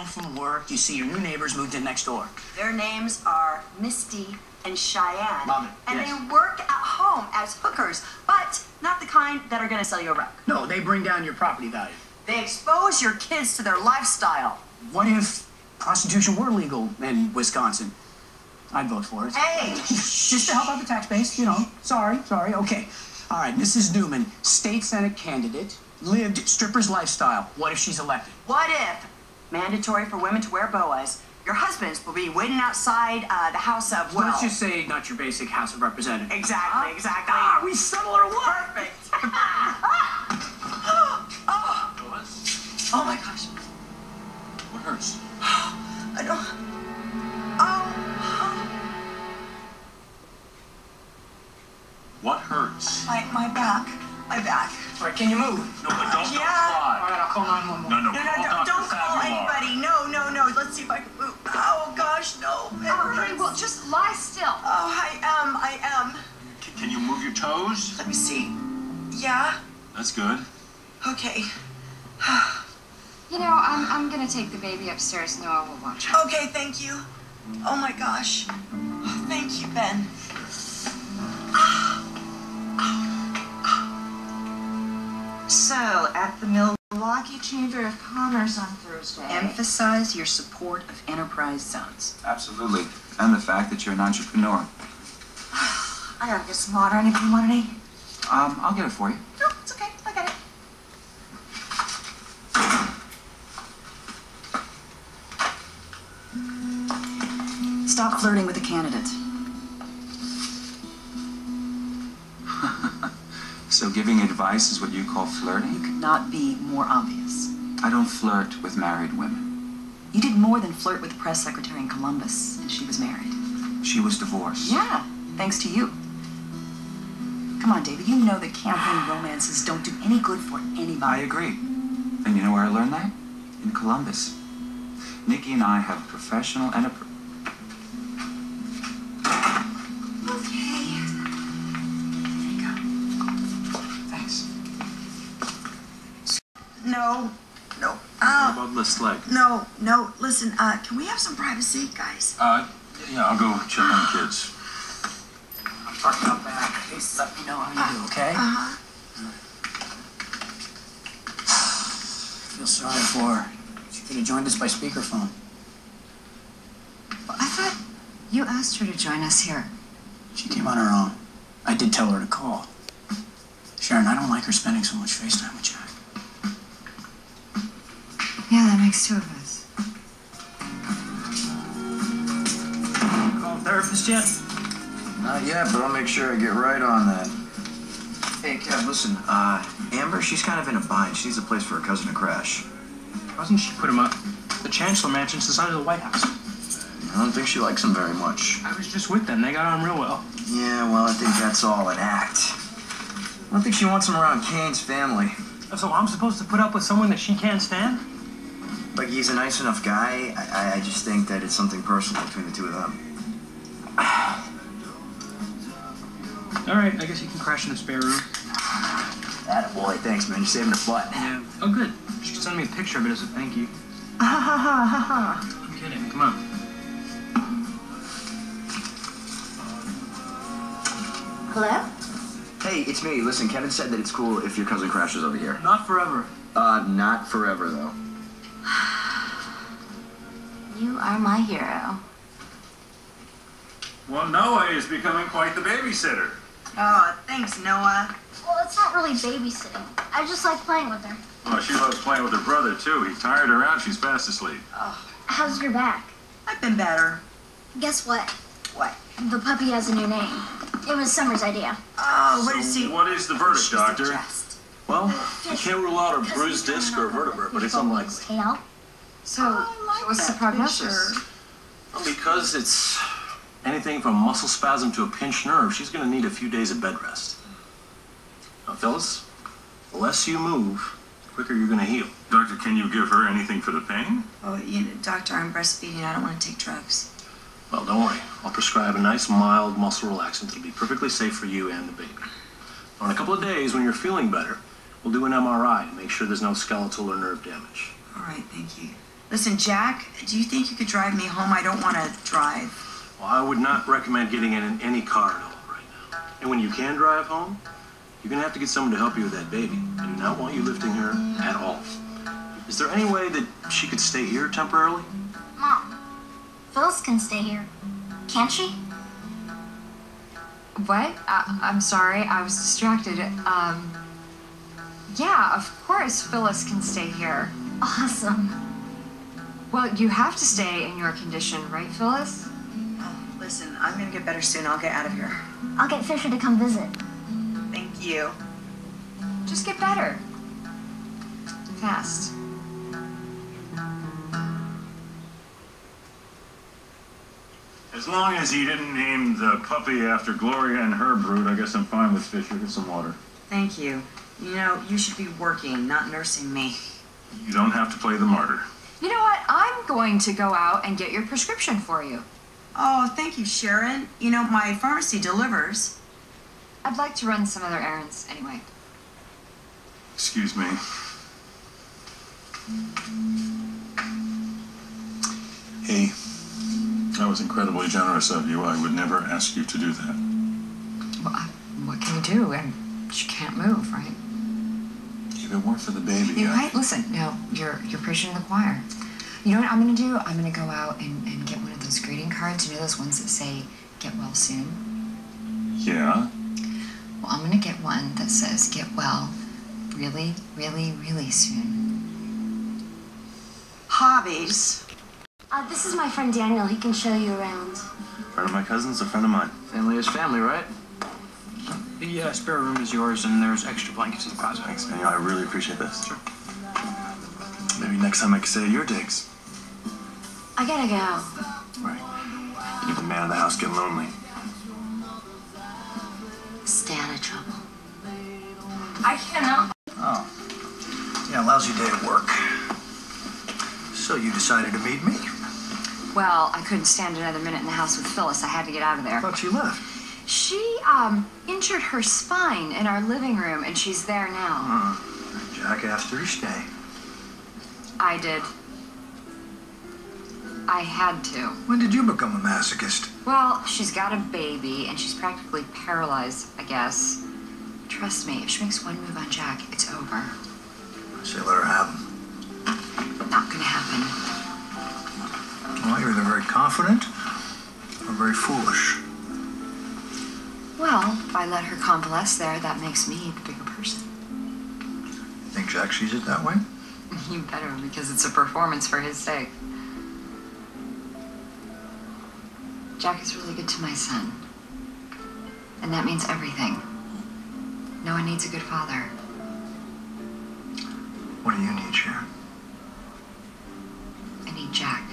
From work, you see your new neighbors moved in next door. Their names are Misty and Cheyenne. Love it. And yes. They work at home as hookers, but not the kind that are going to sell you a rug. No, they bring down your property value. They expose your kids to their lifestyle. What if prostitution were legal in Wisconsin? I'd vote for it. Hey! Just to help out the tax base, you know. Sorry, okay. All right, Mrs. Newman, state senate candidate, lived stripper's lifestyle. What if she's elected? What if? Mandatory for women to wear boas. Your husbands will be waiting outside the House of, well... Let's just say not your basic House of Representatives. Exactly. Ah, we settle our what? Perfect. Oh my gosh. What hurts? I don't... What hurts? My back. My back. All right, can you move? No, but don't Yeah. fly. All right, I'll call 911. No, Don't call anybody. No. Let's see if I can move. Oh gosh, no. Okay, well, just lie still. Oh, I am. Can you move your toes? Let me see. Yeah. That's good. Okay. You know, I'm gonna take the baby upstairs. Noah will watch her. Okay, thank you. Oh my gosh. Oh, thank you, Ben. So, at the Milwaukee Chamber of Commerce on Thursday, emphasize your support of enterprise zones. Absolutely. And the fact that you're an entrepreneur. I gotta get some water. Anybody want any? I'll get it for you. No, it's okay. I got it. Stop flirting with the candidate. So giving advice is what you call flirting? You could not be more obvious. I don't flirt with married women. You did more than flirt with the press secretary in Columbus, and she was married. She was divorced. Yeah, thanks to you. Come on, David, you know that campaign romances don't do any good for anybody. I agree. And you know where I learned that? In Columbus. Nikki and I have a professional and a... Okay. There you go. Thanks. No. What about this leg? No. Listen, can we have some privacy, guys? Yeah, I'll go check on the kids. I'm parking out back. Please let me know how you do, okay? I feel sorry for her. She could have joined us by speakerphone. Well, I thought you asked her to join us here. She came on her own. I did tell her to call. Sharon, I don't like her spending so much FaceTime with Jack. Yeah, that makes two of us. Call a therapist yet? Not yet, but I'll make sure I get right on that. Hey, Kev, listen, Amber, she's kind of in a bind. She needs a place for her cousin to crash. Why doesn't she put him up? The Chancellor Mansion's the side of the White House. I don't think she likes him very much. I was just with them. They got on real well. Yeah, well, I think that's all an act. I don't think she wants him around Kane's family. So I'm supposed to put up with someone that she can't stand? Like, he's a nice enough guy. I just think that it's something personal between the two of them. All right, I guess you can crash in the spare room. Attaboy, thanks, man. You're saving a butt. Yeah. Oh, good. She sent me a picture of it as a thank you. I'm kidding. Come on. Hello? Hey, it's me. Listen, Kevin said that it's cool if your cousin crashes over here. Not forever. Not forever, though. You are my hero. Well, Noah is becoming quite the babysitter. Oh, thanks, Noah. Well, it's not really babysitting. I just like playing with her. Well, she loves playing with her brother, too. He tired her out. She's fast asleep. How's your back? I've been better. Guess what? What? The puppy has a new name. It was Summer's idea. Oh, what is he? What is the verdict, She's doctor? adjust. Well, I can't rule out a bruised disc or a vertebra, but it's unlikely. Tail. So, I like what's the that prognosis? picture. Well, because it's anything from muscle spasm to a pinched nerve, she's going to need a few days of bed rest. Now, Phyllis, the less you move, the quicker you're going to heal. Doctor, can you give her anything for the pain? Oh, doctor, I'm breastfeeding. I don't want to take drugs. Well, don't worry. I'll prescribe a nice, mild muscle relaxant that'll be perfectly safe for you and the baby. Now, in a couple of days, when you're feeling better, we'll do an MRI to make sure there's no skeletal or nerve damage. All right, thank you. Listen, Jack, do you think you could drive me home? I don't want to drive. Well, I would not recommend getting in any car at all right now. And when you can drive home, you're going to have to get someone to help you with that baby. I do not want you lifting her at all. Is there any way that she could stay here temporarily? Mom, Phyllis can stay here. Can't she? What? I'm sorry, I was distracted. Yeah, of course Phyllis can stay here. Awesome. Well, you have to stay in your condition, right, Phyllis? Oh, listen, I'm going to get better soon. I'll get out of here. I'll get Fisher to come visit. Thank you. Just get better. Fast. As long as he didn't name the puppy after Gloria and her brood, I guess I'm fine with Fisher. Get some water. Thank you. You know, you should be working, not nursing me. You don't have to play the martyr. You know what? I'm going to go out and get your prescription for you. Oh, thank you, Sharon. You know, my pharmacy delivers. I'd like to run some other errands anyway. Excuse me. Hey, that was incredibly generous of you. I would never ask you to do that. Well, what can you do? And she can't move, right? If it weren't for the baby, You're right. Listen, no, you're preaching to the choir. You know what I'm gonna do? I'm gonna go out and get one of those greeting cards. You know those ones that say "Get well soon." Yeah. Well, I'm gonna get one that says "Get well, really, really, really soon." Hobbies. This is my friend Daniel. He can show you around. Friend of my cousin's a friend of mine. Family is family, right? The spare room is yours, and there's extra blankets in the closet. Thanks, man. I really appreciate this. Sure. Maybe next time I can stay at your digs. I gotta go. Right. You're the man of the house getting lonely. Stay out of trouble. I cannot. Oh. Yeah, lousy day at work. So you decided to meet me? Well, I couldn't stand another minute in the house with Phyllis. I had to get out of there. I thought you left. She injured her spine in our living room, and she's there now. Jack asked her to stay. I did. I had to. When did you become a masochist? Well, she's got a baby, and she's practically paralyzed, I guess. Trust me, if she makes one move on Jack, it's over. I say let her have him. Not gonna happen. Well, you're either very confident or very foolish. Well, if I let her convalesce there, that makes me the bigger person. Think Jack sees it that way? You better, because it's a performance for his sake. Jack is really good to my son. And that means everything. No one needs a good father. What do you need, Sharon? I need Jack.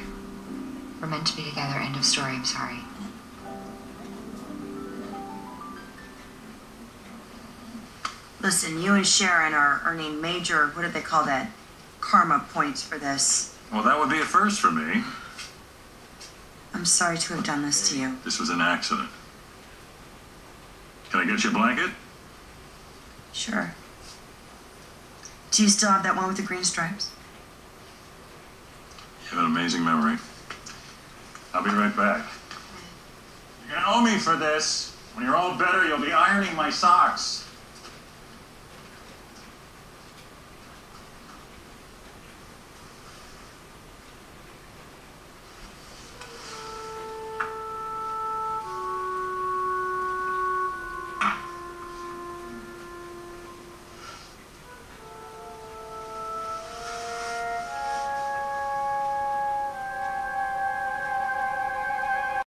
We're meant to be together, end of story, I'm sorry. Listen, you and Sharon are earning major, what do they call that? Karma points for this. Well, that would be a first for me. I'm sorry to have done this to you. This was an accident. Can I get you a blanket? Sure. Do you still have that one with the green stripes? You have an amazing memory. I'll be right back. You're gonna owe me for this. When you're all better, you'll be ironing my socks.